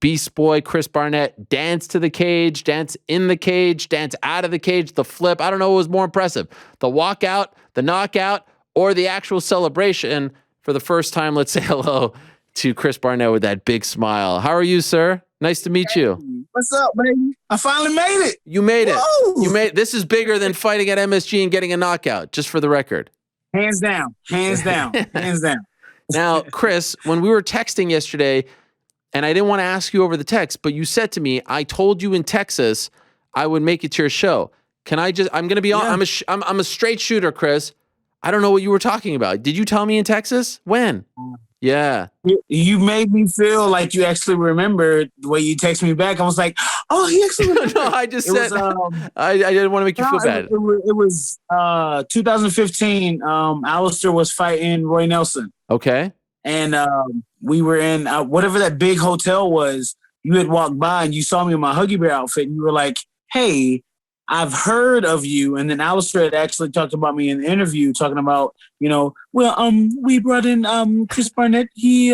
Beast Boy, Chris Barnett, dance to the cage, dance in the cage, dance out of the cage, the flip. I don't know what was more impressive, the walkout, the knockout, or the actual celebration. For the first time, let's say hello to Chris Barnett with that big smile. How are you, sir? Nice to meet you. What's up, baby? I finally made it. You made it. Whoa. You made. This is bigger than fighting at MSG and getting a knockout, just for the record. Hands down. Hands down. Hands down. Now, Chris, when we were texting yesterday, and I didn't want to ask you over the text, but you said to me, I told you in Texas I would make it to your show. Can I just, I'm going to be on, I'm a straight shooter, Chris. I don't know what you were talking about. Did you tell me in Texas? When? Yeah. You made me feel like you actually remembered the way you texted me back. I was like, oh, he actually remembered. No, I just said, I didn't want to make you feel bad. It was 2015. Alistair was fighting Roy Nelson. Okay. And we were in whatever that big hotel was. You had walked by and you saw me in my Huggy Bear outfit and you were like, hey, I've heard of you. And then Alistair had actually talked about me in the interview, talking about, we brought in Chris Barnett. He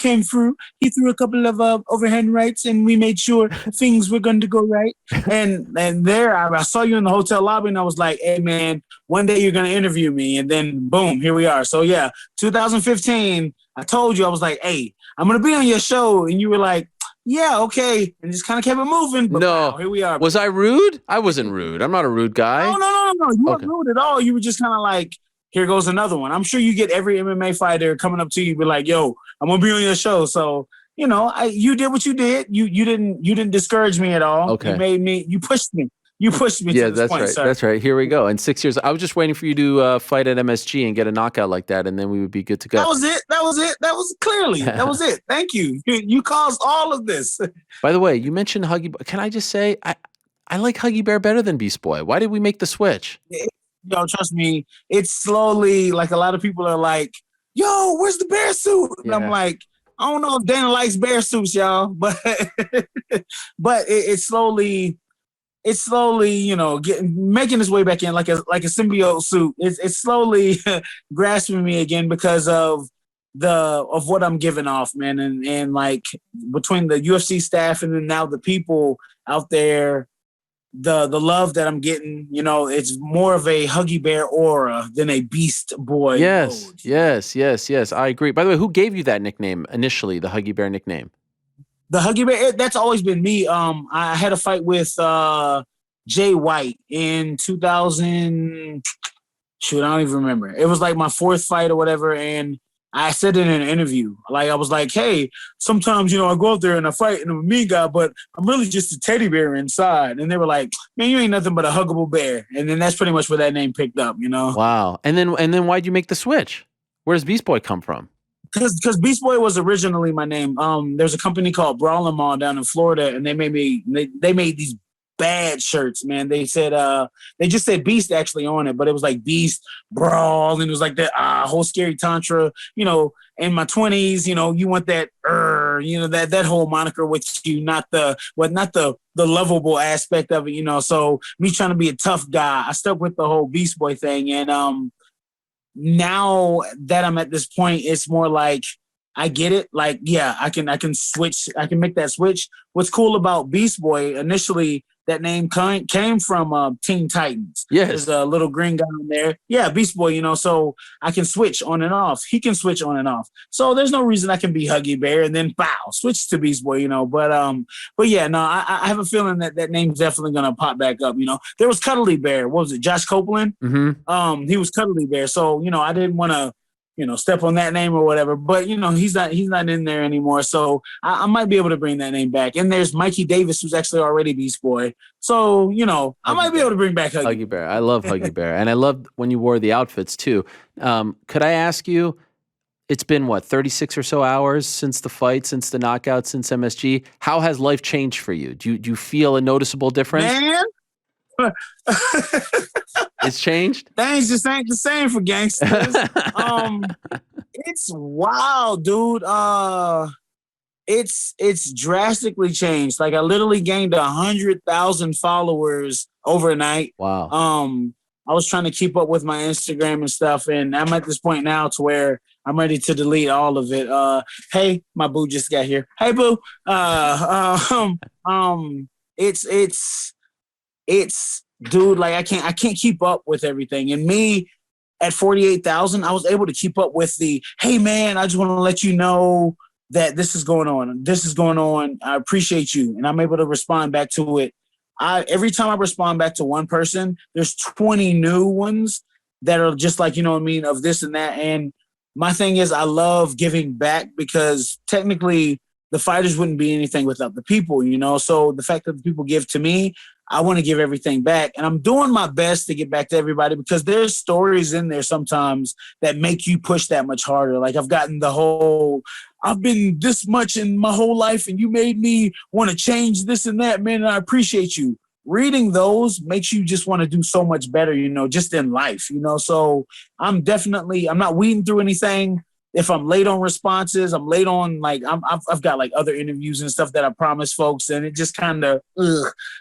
came through. He threw a couple of overhand rights and we made sure things were going to go right. And there I saw you in the hotel lobby and I was like, hey, man, one day you're going to interview me. And then boom, here we are. So, yeah, 2015, I told you, I was like, hey, I'm going to be on your show. And you were like, yeah, okay. And just kind of kept it moving. But no. Wow, here we are. Was I rude? I wasn't rude. I'm not a rude guy. No. You weren't rude at all. You were just kind of like, here goes another one. I'm sure you get every MMA fighter coming up to you, be like, yo, I'm going to be on your show. So, you did what you did. You didn't discourage me at all. Okay. You pushed me. You pushed me to this point, right. sir. That's right. Here we go. In 6 years, I was just waiting for you to fight at MSG and get a knockout like that, and then we would be good to go. That was it. That was clearly. That was it. Thank you. You caused all of this. By the way, you mentioned Huggy. Can I just say, I like Huggy Bear better than Beast Boy. Why did we make the switch? Yo, trust me. It's slowly, like a lot of people are like, yo, where's the bear suit? And I'm like, I don't know if Dana likes bear suits, y'all, but it's slowly, making its way back in like a symbiote suit. It's slowly grasping me again because of what I'm giving off, man. And like between the UFC staff and then now the people out there, the love that I'm getting, it's more of a Huggy Bear aura than a Beast Boy. Yes. mode. Yes. I agree. By the way, who gave you that nickname initially, the Huggy Bear nickname? The Huggy Bear, that's always been me. I had a fight with Jay White in 2000. Shoot, I don't even remember. It was like my fourth fight or whatever, and I said it in an interview. Like I was like, "Hey, sometimes I go out there and I fight and I'm a mean guy, but I'm really just a teddy bear inside." And they were like, "Man, you ain't nothing but a huggable bear." And then that's pretty much where that name picked up. Wow. And then why'd you make the switch? Where does Beast Boy come from? Because Beast Boy was originally my name. There's a company called Brawlin' Mall down in Florida, and they made these bad shirts, man. They said they just said Beast actually on it, but it was like Beast Brawl, and it was like that whole scary tantra. In my 20s, you want that that whole moniker with you, not the lovable aspect of it, So me trying to be a tough guy, I stuck with the whole Beast Boy thing, and now that I'm at this point, it's more like I get it. Like, yeah, I can switch. I can make that switch. What's cool about Beast Boy, initially, that name came from Teen Titans. Yes. There's a little green guy in there. Yeah, Beast Boy, so I can switch on and off. He can switch on and off. So there's no reason I can be Huggy Bear and then, switch to Beast Boy, But yeah, no, I have a feeling that name's definitely going to pop back up, There was Cuddly Bear. What was it, Josh Copeland? Mm-hmm. He was Cuddly Bear. So, I didn't want to, step on that name or whatever. But, he's not in there anymore. So I might be able to bring that name back. And there's Mikey Davis, who's actually already Beast Boy. So, I might be able to bring back Huggy Bear. I love Huggy Bear. And I love when you wore the outfits too. Could I ask you, it's been 36 or so hours since the fight, since the knockout, since MSG. How has life changed for you? Do you feel a noticeable difference? Man. It's changed? Things just ain't the same for gangsters. It's wild, dude. It's drastically changed. Like I literally gained 100,000 followers overnight. Wow. I was trying to keep up with my Instagram and stuff, and I'm at this point now to where I'm ready to delete all of it. Hey, my boo just got here. Hey, boo. It's dude. Like I can't keep up with everything. And me at 48,000, I was able to keep up with the. Hey, man, I just want to let you know that this is going on. This is going on. I appreciate you, and I'm able to respond back to it. Every time I respond back to one person, there's 20 new ones that are just like, you know what I mean, of this and that. And my thing is I love giving back because technically the fighters wouldn't be anything without the people, you know? So the fact that the people give to me, I want to give everything back. And I'm doing my best to get back to everybody because there's stories in there sometimes that make you push that much harder. Like I've gotten the whole, I've been this much in my whole life and you made me want to change this and that, man, and I appreciate you. Reading those makes you just want to do so much better, you know, just in life, you know? So I'm not weeding through anything. If I'm late on responses, I'm late on I've got like other interviews and stuff that I promised folks, and it just kind of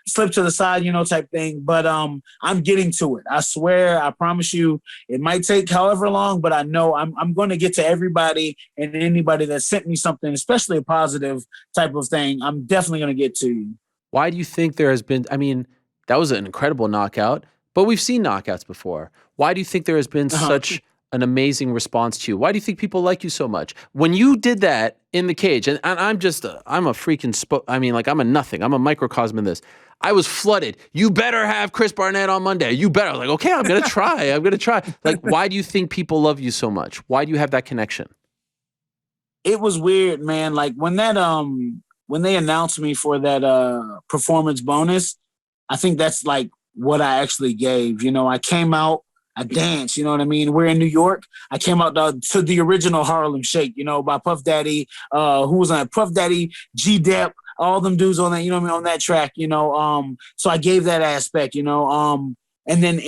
slipped to the side, you know, type thing. But I'm getting to it. I swear, I promise you, it might take however long, but I know I'm going to get to everybody and anybody that sent me something, especially a positive type of thing. I'm definitely going to get to you. Why do you think there has been, I mean, that was an incredible knockout, but we've seen knockouts before. Why do you think there has been such an amazing response to you? Why do you think people like you so much? When you did that in the cage, and I'm a freaking, I'm a nothing. I'm a microcosm in this. I was flooded. You better have Chris Barnett on Monday. You better. I was like, okay, I'm going to try. I'm going to try. Like, why do you think people love you so much? Why do you have that connection? It was weird, man. Like when they announced me for that performance bonus, I think that's like what I actually gave. You know, I came out, I danced, you know what I mean? We're in New York. I came out to the original Harlem Shake, you know, by Puff Daddy, who was on it? Puff Daddy, G-Dep, all them dudes on that, you know what I mean, on that track, you know. So I gave that aspect, you know. And then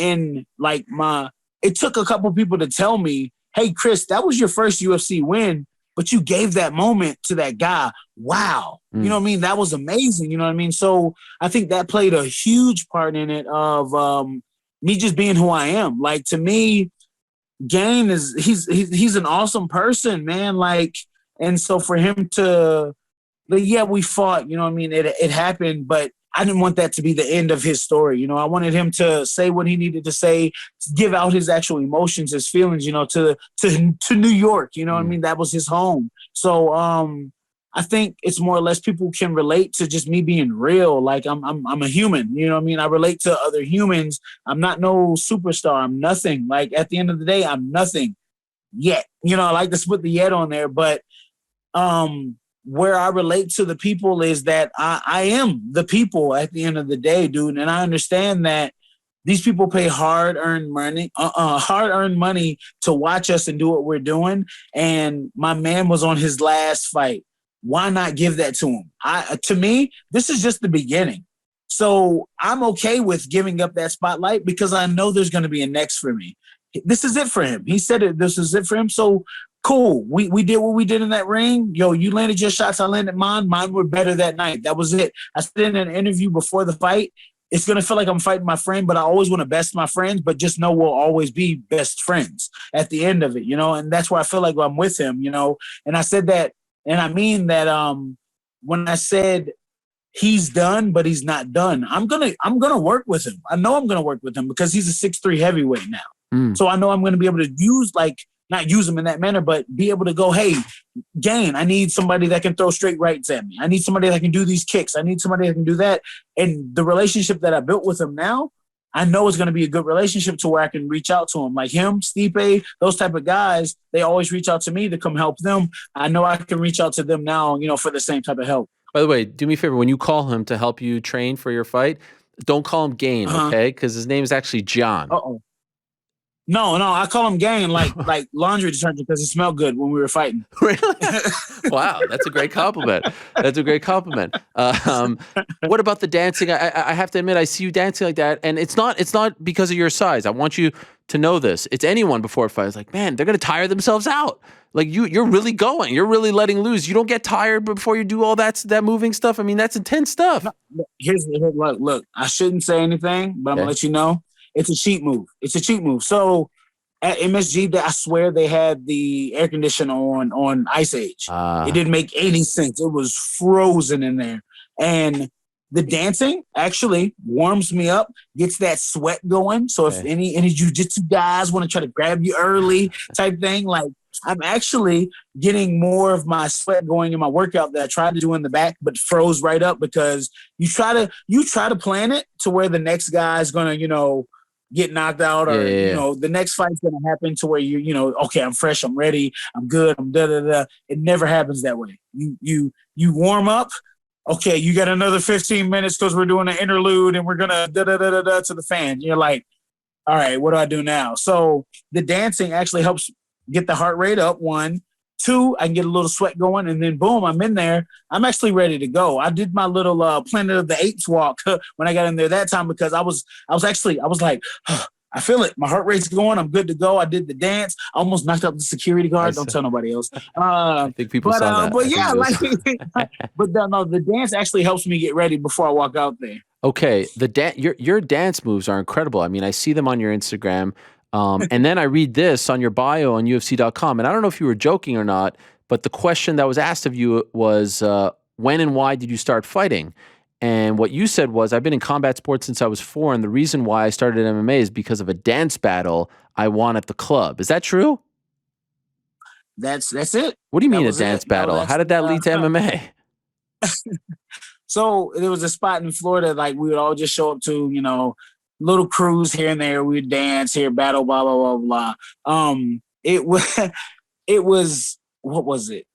it took a couple people to tell me, hey, Chris, that was your first UFC win, but you gave that moment to that guy. Wow. You know what I mean? That was amazing. You know what I mean? So I think that played a huge part in it of me just being who I am. Like, to me, Gain he's an awesome person, man. Like, and so for him to, yeah, we fought, you know what I mean? It happened, but I didn't want that to be the end of his story. You know, I wanted him to say what he needed to say, give out his actual emotions, his feelings, you know, to New York, you know what I mean? That was his home. So, I think it's more or less people can relate to just me being real. Like I'm a human, you know what I mean? I relate to other humans. I'm not no superstar. I'm nothing. Like at the end of the day, I'm nothing yet. You know, I like to put the yet on there, but where I relate to the people is that I am the people at the end of the day, dude. And I understand that these people pay hard-earned money to watch us and do what we're doing. And my man was on his last fight. Why not give that to him? To me, this is just the beginning. So I'm okay with giving up that spotlight because I know there's going to be a next for me. This is it for him. He said it. This is it for him. So cool. We did what we did in that ring. Yo, you landed your shots. I landed mine. Mine were better that night. That was it. I said in an interview before the fight, it's going to feel like I'm fighting my friend, but I always want to best my friends, but just know we'll always be best friends at the end of it, you know? And that's why I feel like I'm with him, you know? And I said that, and I mean that when I said he's done, but he's not done, I'm gonna work with him. I know I'm gonna work with him because he's a 6'3" heavyweight now. So I know I'm gonna be able to not use him in that manner, but be able to go, hey, Gain, I need somebody that can throw straight rights at me. I need somebody that can do these kicks. I need somebody that can do that. And the relationship that I built with him now, I know it's going to be a good relationship to where I can reach out to him. Like him, Stipe, those type of guys, they always reach out to me to come help them. I know I can reach out to them now, you know, for the same type of help. By the way, do me a favor. When you call him to help you train for your fight, don't call him Gain, okay? Because his name is actually Gian. Uh-oh. No, I call him Gain like laundry detergent because it smelled good when we were fighting. Really? Wow, that's a great compliment. That's a great compliment. What about the dancing? I have to admit, I see you dancing like that, and it's not because of your size. I want you to know this. It's anyone before a fight. It's like, man, they're gonna tire themselves out. Like you're really going. You're really letting loose. You don't get tired before you do all that moving stuff. I mean, that's intense stuff. No, look. I shouldn't say anything, but I'm gonna let you know. It's a cheat move. So At MSG, I swear they had the air conditioner on Ice Age. It didn't make any sense. It was frozen in there. And the dancing actually warms me up, gets that sweat going. So if any jiu-jitsu guys want to try to grab you early type thing, like I'm actually getting more of my sweat going in my workout that I tried to do in the back, but froze right up because you try to plan it to where the next guy is gonna, get knocked out or the next fight's gonna happen to where okay, I'm fresh, I'm ready, I'm good, I'm da da da. It never happens that way. You warm up. Okay, you got another 15 minutes because we're doing an interlude and we're gonna da da da da da to the fans. You're like, all right, what do I do now? So the dancing actually helps get the heart rate up. 1, 2, I can get a little sweat going, and then boom, I'm in there. I'm actually ready to go. I did my little Planet of the Apes walk when I got in there that time because I was like, I feel it. My heart rate's going. I'm good to go. I did the dance. I almost knocked out the security guard. Don't tell nobody else. I think people saw that. But yeah, the dance actually helps me get ready before I walk out there. Okay, your dance moves are incredible. I mean, I see them on your Instagram. And then I read this on your bio on UFC.com, and I don't know if you were joking or not, but the question that was asked of you was, when and why did you start fighting? And what you said was, I've been in combat sports since I was 4, and the reason why I started MMA is because of a dance battle I won at the club. Is that true? That's it. What do you mean a dance battle? How did that lead to MMA? So there was a spot in Florida, like we would all just show up to, little crews here and there. We would dance here, battle, blah, blah, blah, blah. It was, what was it?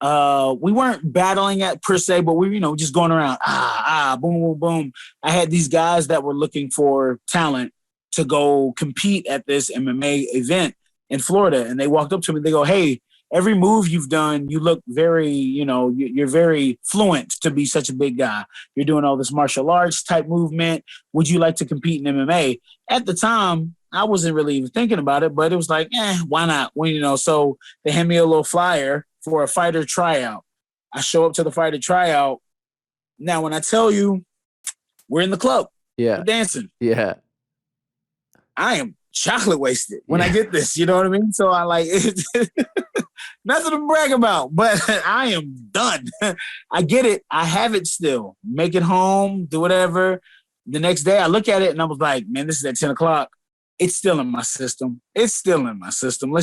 We weren't battling at per se, but we, just going around, boom, boom, boom. I had these guys that were looking for talent to go compete at this MMA event in Florida. And they walked up to me, they go, hey, every move you've done, you look very, you're very fluent to be such a big guy. You're doing all this martial arts type movement. Would you like to compete in MMA? At the time, I wasn't really even thinking about it, but it was like, why not? Well, so they hand me a little flyer for a fighter tryout. I show up to the fighter tryout. Now, when I tell you we're in the club, we're dancing. Yeah. I am chocolate wasted when I get this, you know what I mean? So I like nothing to brag about, but I am done. I get it. I have it still. Make it home, do whatever. The next day I look at it and I was like, man, this is at 10 o'clock. It's still in my system. Let's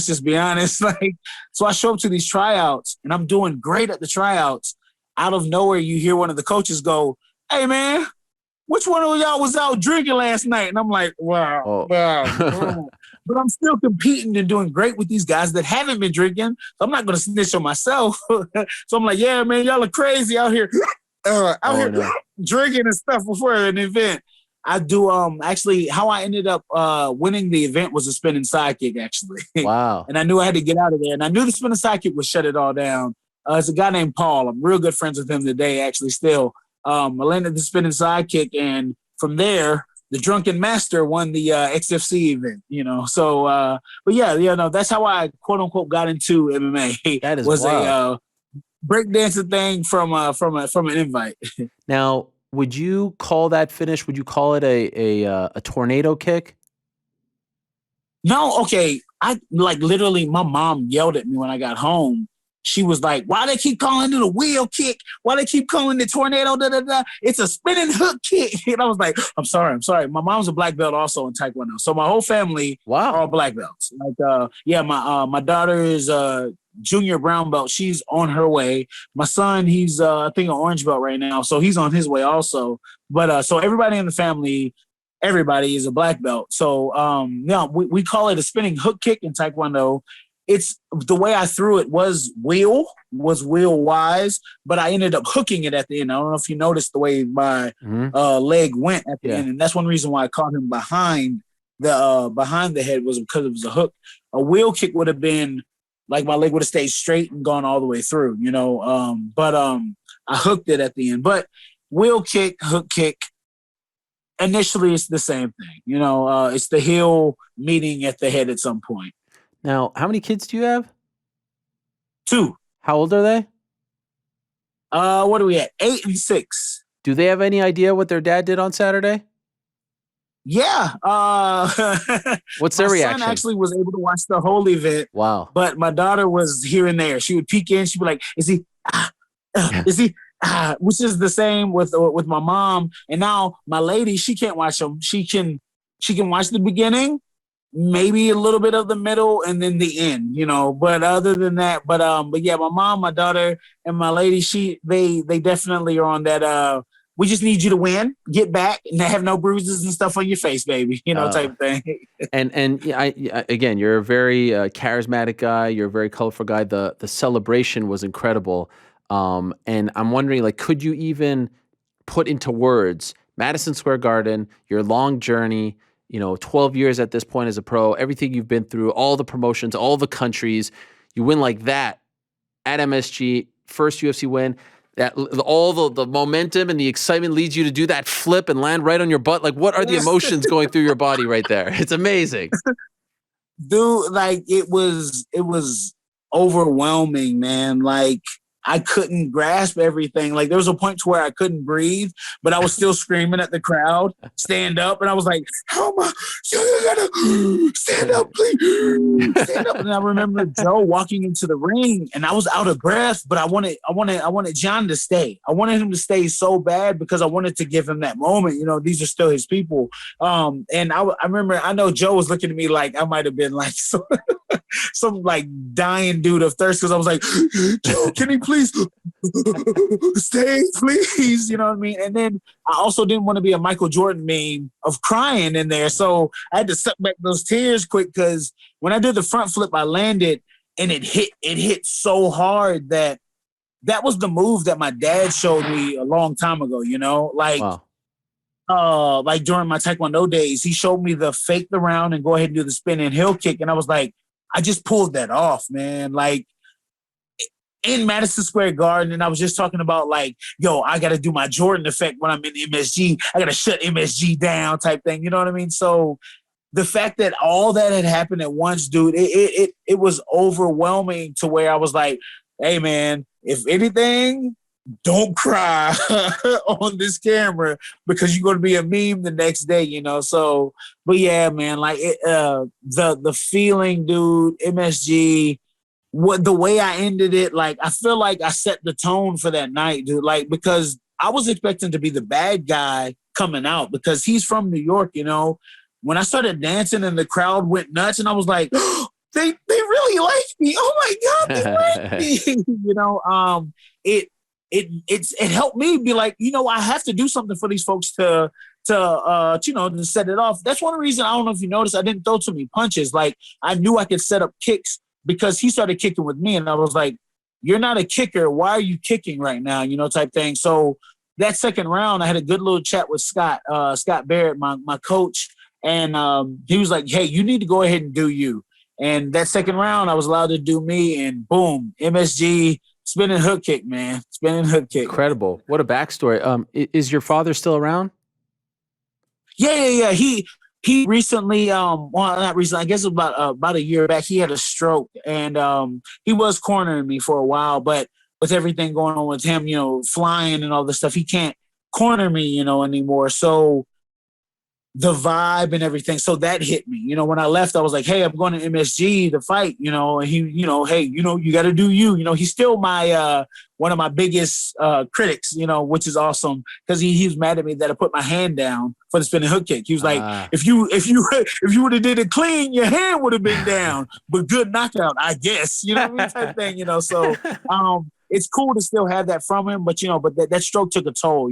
just be honest. So I show up to these tryouts and I'm doing great at the tryouts. Out of nowhere, you hear one of the coaches go, hey man, which one of y'all was out drinking last night? And I'm like, wow. But I'm still competing and doing great with these guys that haven't been drinking. So I'm not going to snitch on myself. So I'm like, yeah, man, y'all are crazy out here, drinking and stuff before an event. I do, actually, how I ended up winning the event was a spinning sidekick, actually. Wow. And I knew I had to get out of there. And I knew the spinning sidekick would shut it all down. It's a guy named Paul. I'm real good friends with him today, actually, still. I landed the spinning sidekick, and from there, the Drunken Master won the XFC event. So, but yeah, that's how I quote unquote got into MMA. That is was wild. a breakdancing thing from an invite. Now, would you call that finish? Would you call it a tornado kick? No, okay. I literally, my mom yelled at me when I got home. She was like, why they keep calling it a wheel kick? Why they keep calling it tornado? Da, da, da. It's a spinning hook kick. And I was like, I'm sorry. My mom's a black belt also in Taekwondo. So my whole family are all black belts. My daughter is a junior brown belt. She's on her way. My son, he's I think an orange belt right now. So he's on his way also. But so everybody in the family, everybody is a black belt. So we call it a spinning hook kick in Taekwondo. It's the way I threw it was wheel wise, but I ended up hooking it at the end. I don't know if you noticed the way my leg went at the end, and that's one reason why I caught him behind the head was because it was a hook. A wheel kick would have been like my leg would have stayed straight and gone all the way through, but I hooked it at the end. But wheel kick, hook kick, initially it's the same thing. It's the heel meeting at the head at some point. Now, how many kids do you have? 2. How old are they? What are we at? 8 and 6. Do they have any idea what their dad did on Saturday? Yeah. What's My their son reaction? actually was able to watch the whole event, Wow. but my daughter was here and there. She would peek in. She'd be like, "Is he? Is he?" Which is the same with my mom. And now my lady, she can't watch them. She can watch the beginning, maybe a little bit of the middle, and then the end. But other than that, but yeah, my mom, my daughter, and my lady, they definitely are on that. We just need you to win, get back, and have no bruises and stuff on your face, baby. Oh. Type thing. And yeah, again, you're a very charismatic guy. You're a very colorful guy. The celebration was incredible. And I'm wondering, like, could you even put into words Madison Square Garden, your long journey, 12 years at this point as a pro, everything you've been through, all the promotions, all the countries, you win like that at MSG, first UFC win. That all the momentum and the excitement leads you to do that flip and land right on your butt. Like, what are the emotions going through your body right there? It's amazing. Dude, like it was overwhelming, man. Like I couldn't grasp everything. Like there was a point to where I couldn't breathe, but I was still screaming at the crowd, stand up, and I was like, "How am I? You gotta stand up, please, stand up." And I remember Joe walking into the ring, and I was out of breath, but I wanted John to stay. I wanted him to stay so bad because I wanted to give him that moment. These are still his people. And I remember, I know Joe was looking at me like I might have been like some like dying dude of thirst because I was like, Joe, can he please stay, please? You know what I mean? And then I also didn't want to be a Michael Jordan meme of crying in there. So I had to suck back those tears quick because when I did the front flip, I landed and it hit so hard that was the move that my dad showed me a long time ago, Wow. like during my Taekwondo days, he showed me the fake the round and go ahead and do the spinning heel kick. And I was like, I just pulled that off, man. Like in Madison Square Garden. And I was just talking about like, yo, I got to do my Jordan effect when I'm in MSG. I got to shut MSG down type thing. You know what I mean? So the fact that all that had happened at once, dude, it was overwhelming to where I was like, hey, man, if anything, don't cry on this camera because you're going to be a meme the next day. So, but yeah, man, like the feeling, dude, MSG, what the way I ended it, like I feel like I set the tone for that night, dude. Like because I was expecting to be the bad guy coming out because he's from New York. When I started dancing and the crowd went nuts, and I was like, they really like me. Oh my god, they like me. It helped me be like, I have to do something for these folks to set it off. That's one reason. I don't know if you noticed, I didn't throw too many punches. Like I knew I could set up kicks because he started kicking with me, and I was like, "You're not a kicker. Why are you kicking right now?" Type thing. So that second round, I had a good little chat with Scott Barrett, my coach, and he was like, "Hey, you need to go ahead and do you." And that second round, I was allowed to do me, and boom, MSG spinning hook kick, man, spinning hook kick. Incredible. What a backstory. Is your father still around? Yeah. He recently, well, not recently, I guess about a year back, he had a stroke, and he was cornering me for a while, but with everything going on with him, flying and all this stuff, he can't corner me, anymore. So the vibe and everything. So that hit me. When I left, I was like, hey, I'm going to MSG to fight, and he, hey, you got to do you. He's still my one of my biggest critics, which is awesome because he was mad at me that I put my hand down for the spinning hook kick. He was like, if you would have did it clean, your hand would have been down, but good knockout, I guess. You know what I mean? Type thing. So it's cool to still have that from him, but but that stroke took a toll.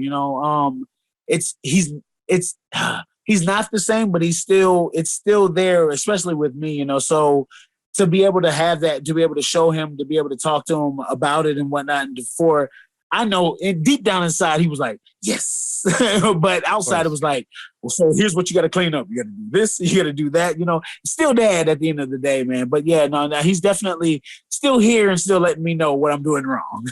He's not the same, but it's still there, especially with me, So to be able to have that, to be able to show him, to be able to talk to him about it and whatnot, and before I know, and deep down inside, he was like, yes. But outside, it was like, well, so here's what you got to clean up. You got to do this. You got to do that. Still dad at the end of the day, man. But yeah, no, he's definitely still here and still letting me know what I'm doing wrong.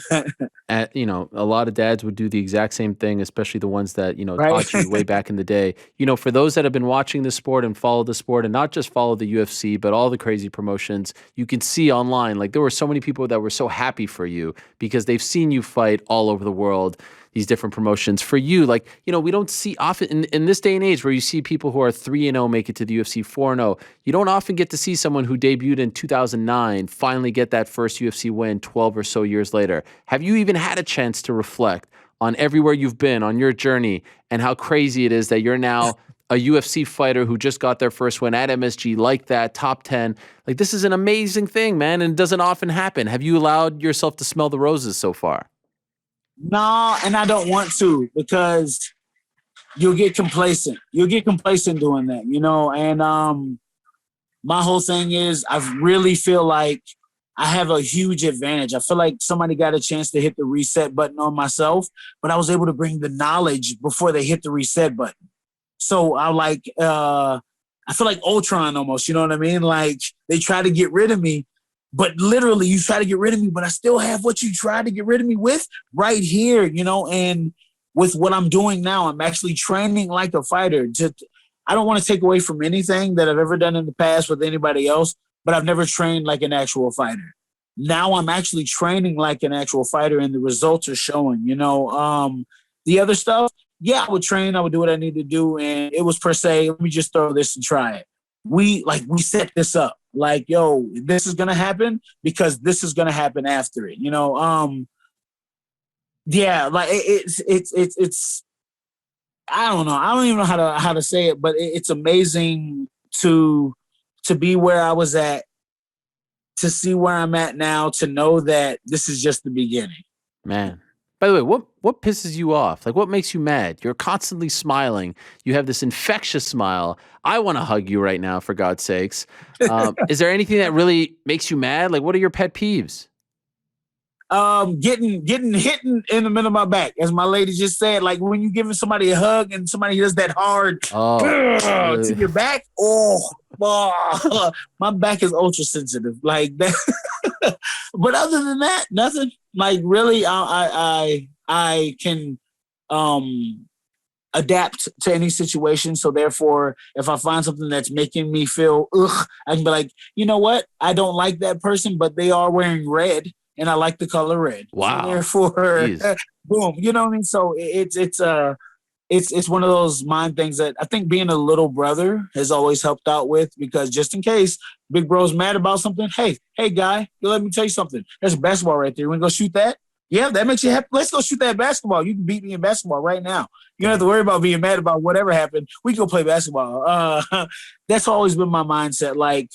A lot of dads would do the exact same thing, especially the ones that, Right? taught you way back in the day. For those that have been watching the sport and follow the sport and not just follow the UFC, but all the crazy promotions, you can see online, like there were so many people that were so happy for you because they've seen you fight all over the world. these different promotions. For you, like, we don't see often in this day and age where you see people who are 3-0 make it to the UFC 4-0. You don't often get to see someone who debuted in 2009 finally get that first UFC win 12 or so years later. Have you even had a chance to reflect on everywhere you've been, on your journey, and how crazy it is that you're now a UFC fighter who just got their first win at MSG like that, top 10? Like, this is an amazing thing, man, and it doesn't often happen. Have you allowed yourself to smell the roses so far? No, and I don't want to, because you'll get complacent. You'll get complacent doing that, and my whole thing is I really feel like I have a huge advantage. I feel like somebody got a chance to hit the reset button on myself, but I was able to bring the knowledge before they hit the reset button. So I feel like Ultron almost, you know what I mean? Like, they try to get rid of me, but literally you try to get rid of me, but I still have what you tried to get rid of me with right here, and with what I'm doing now, I'm actually training like a fighter. I don't want to take away from anything that I've ever done in the past with anybody else, but I've never trained like an actual fighter. Now I'm actually training like an actual fighter, and the results are showing, the other stuff, yeah, I would train, I would do what I need to do. And it was per se, let me just throw this and try it. We set this up like, yo, this is going to happen because this is going to happen after it, yeah, like it's, I don't know. I don't even know how to say it, but it's amazing to be where I was at, to see where I'm at now, to know that this is just the beginning. Man. By the way, what pisses you off? Like, what makes you mad? You're constantly smiling. You have this infectious smile. I want to hug you right now, for God's sakes. Is there anything that really makes you mad? Like, what are your pet peeves? Getting hit in the middle of my back, as my lady just said. Like, when you giving somebody a hug and somebody does that hard to your back. My back is ultra sensitive, like that. But other than that, nothing. Like, really, I can adapt to any situation. So therefore, if I find something that's making me feel I can be like, you know what? I don't like that person, but they are wearing red, and I like the color red. Wow. So therefore, boom. You know what I mean? So it's one of those mind things that I think being a little brother has always helped out with, because just in case big bro's mad about something, hey guy, let me tell you something. There's a basketball right there. You want to go shoot that? Yeah, that makes you happy. Let's go shoot that basketball. You can beat me in basketball right now. You don't have to worry about being mad about whatever happened. We can go play basketball. That's always been my mindset. Like,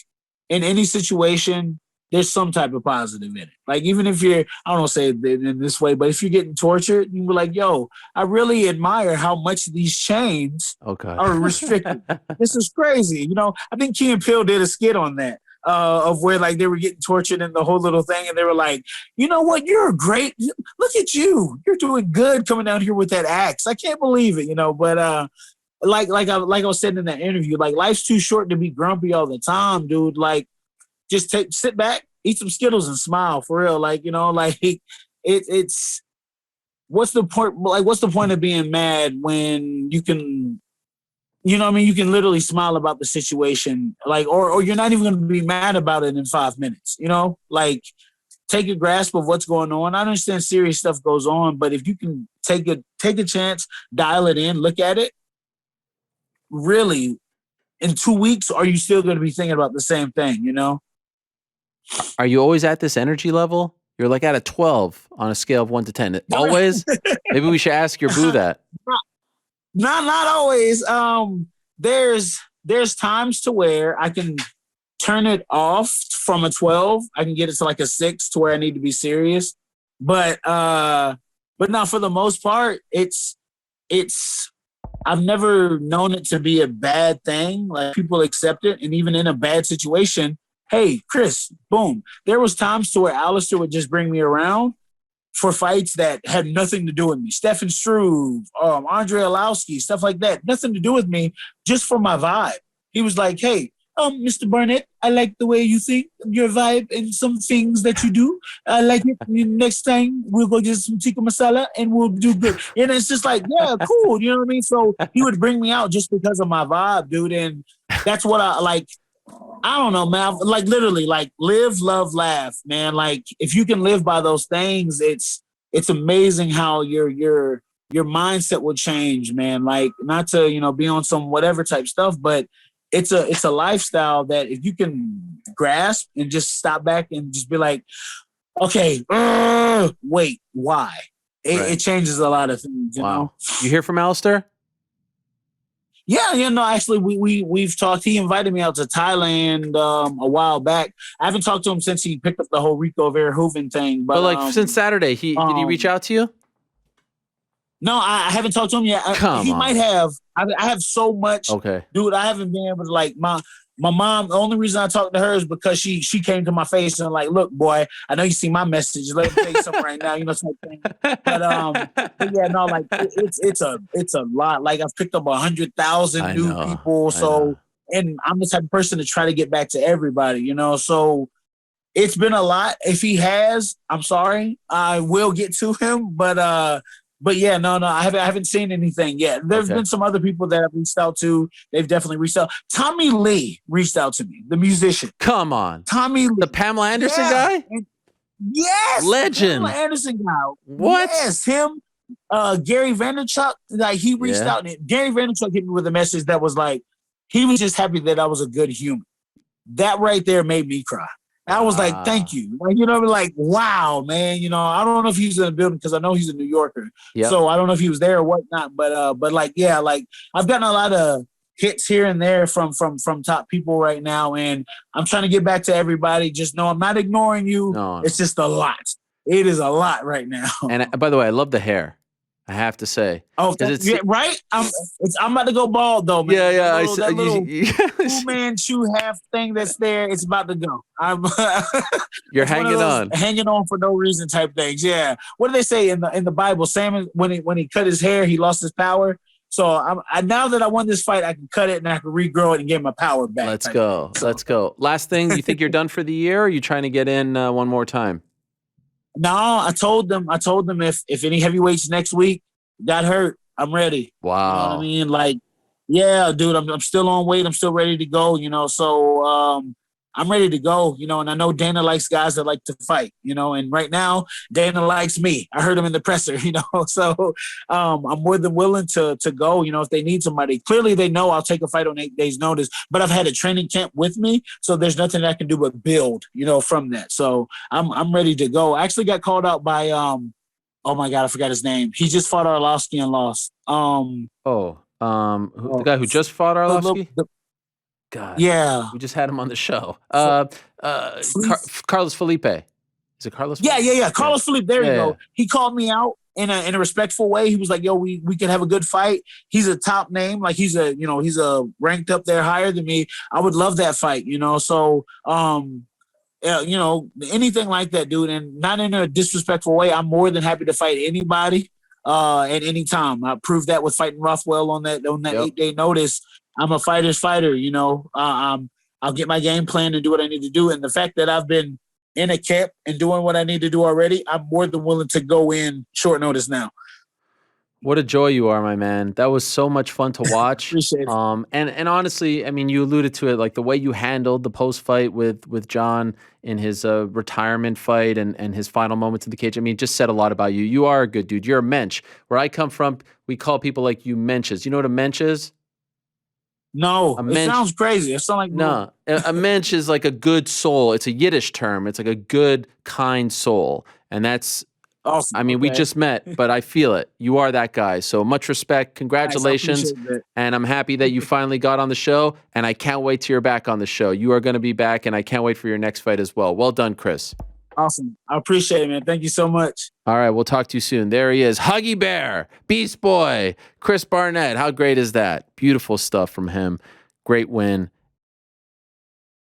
in any situation, there's some type of positive in it. Like, even if you're, I don't want to say it in this way, but if you're getting tortured, you be like, yo, I really admire how much these chains are restricted. This is crazy. I think Key and Peele did a skit on that, of where, like, they were getting tortured in the whole little thing, and they were like, you know what, you're great. Look at you. You're doing good coming down here with that axe. I can't believe it, but like I was saying in that interview, like, life's too short to be grumpy all the time, dude. Like, just sit back, eat some Skittles, and smile, for real. Like, it's what's the point? Like, what's the point of being mad when you can, you can literally smile about the situation, like, or you're not even going to be mad about it in 5 minutes. Like, take a grasp of what's going on. I understand serious stuff goes on, but if you can take a chance, dial it in, look at it, really, in 2 weeks, are you still going to be thinking about the same thing? Are you always at this energy level? You're like at a 12 on a scale of 1 to 10. Always? Maybe we should ask your boo that. Not always. There's times to where I can turn it off from a 12. I can get it to like a 6 to where I need to be serious. But no, for the most part, it's I've never known it to be a bad thing. Like, people accept it, and even in a bad situation, hey, Chris, boom. There was times to where Alistair would just bring me around for fights that had nothing to do with me. Stefan Struve, Andre Arlovski, stuff like that. Nothing to do with me, just for my vibe. He was like, hey, Mr. Barnett, I like the way you think, your vibe, and some things that you do. I like it. Next time, we'll go get some tikka masala, and we'll do good. And it's just like, yeah, cool. You know what I mean? So he would bring me out just because of my vibe, dude. And that's what I like. I don't know, man. Like, literally, like, live, love, laugh, man. Like, if you can live by those things, it's amazing how your your mindset will change, man. Like, not to, be on some whatever type stuff, but it's a lifestyle that if you can grasp and just stop back and just be like, okay, wait, why? It changes a lot of things, you know? You hear from Alistair? Yeah, actually we've talked. He invited me out to Thailand a while back. I haven't talked to him since he picked up the whole Rico Verhoeven thing. But like since Saturday, did he reach out to you? No, I haven't talked to him yet. He might have. I have so much. Okay. Dude, I haven't been able to, like, my mom, the only reason I talked to her is because she came to my face and like, look, boy, I know you see my message. Let me tell you something right now, type thing. But yeah, no, like it's a lot. Like, I've picked up 100,000 new people. So, and I'm the type of person to try to get back to everybody, so it's been a lot. If he has, I'm sorry, I will get to him. But yeah, no, I haven't seen anything yet. There's been some other people that I've reached out to. They've definitely reached out. Tommy Lee reached out to me, the musician. Come on. Tommy Lee. The Pamela Anderson guy? Yes. Legend. Pamela Anderson guy. What? Yes, him. Gary Vaynerchuk, like, he reached out. And Gary Vaynerchuk hit me with a message that was like, he was just happy that I was a good human. That right there made me cry. I was like, thank you. Like, like, wow, man. I don't know if he's in the building because I know he's a New Yorker. Yep. So I don't know if he was there or whatnot. But like, yeah, like, I've gotten a lot of hits here and there from top people right now. And I'm trying to get back to everybody. Just know I'm not ignoring you. No. It's just a lot. It is a lot right now. And by the way, I love the hair. I have to say. Oh, right? I'm about to go bald, though, man. Yeah. That little Fu Manchu half thing that's there, it's about to go. You're hanging on. Hanging on for no reason type things, yeah. What do they say in the Bible? Sam, when he cut his hair, he lost his power. So now that I won this fight, I can cut it and I can regrow it and get my power back. Let's go. Let's go. Last thing, you think you're done for the year, or are you trying to get in one more time? No, I told them if any heavyweights next week got hurt, I'm ready. Wow. You know what I mean? Like, yeah, dude, I'm still on weight. I'm still ready to go, so I'm ready to go, and I know Dana likes guys that like to fight, and right now Dana likes me. I heard him in the presser, so I'm more than willing to go, if they need somebody. Clearly they know I'll take a fight on 8 days notice, but I've had a training camp with me, so there's nothing I can do but build, from that. So I'm ready to go. I actually got called out by, oh my God, I forgot his name. He just fought Arlovsky and lost. The guy who just fought Arlovsky? God. Yeah. We just had him on the show. Carlos Filipe. Is it Carlos Filipe? Yeah. Carlos Filipe. There you go. He called me out in a respectful way. He was like, yo, we can have a good fight. He's a top name. Like, he's a ranked up there higher than me. I would love that fight, So, anything like that, dude. And not in a disrespectful way. I'm more than happy to fight anybody at any time. I proved that with fighting Rothwell on that 8-day notice. I'm a fighter's fighter, I'll get my game plan and do what I need to do. And the fact that I've been in a camp and doing what I need to do already, I'm more than willing to go in short notice now. What a joy you are, my man. That was so much fun to watch. Appreciate it. And honestly, I mean, you alluded to it, like the way you handled the post-fight with John in his retirement fight and his final moments in the cage. I mean, it just said a lot about you. You are a good dude. You're a mensch. Where I come from, we call people like you mensches. You know what a mensch is? No, it sounds crazy. It sounds like no. A mensch is like a good soul. It's a Yiddish term. It's like a good, kind soul, and that's awesome. I mean, we just met, but I feel it. You are that guy. So much respect. Congratulations, and I'm happy that you finally got on the show. And I can't wait till you're back on the show. You are going to be back, and I can't wait for your next fight as well. Well done, Chris. Awesome. I appreciate it, man. Thank you so much. All right, we'll talk to you soon. There he is, Huggy Bear, Beast Boy, Chris Barnett. How great is that? Beautiful stuff from him. Great win.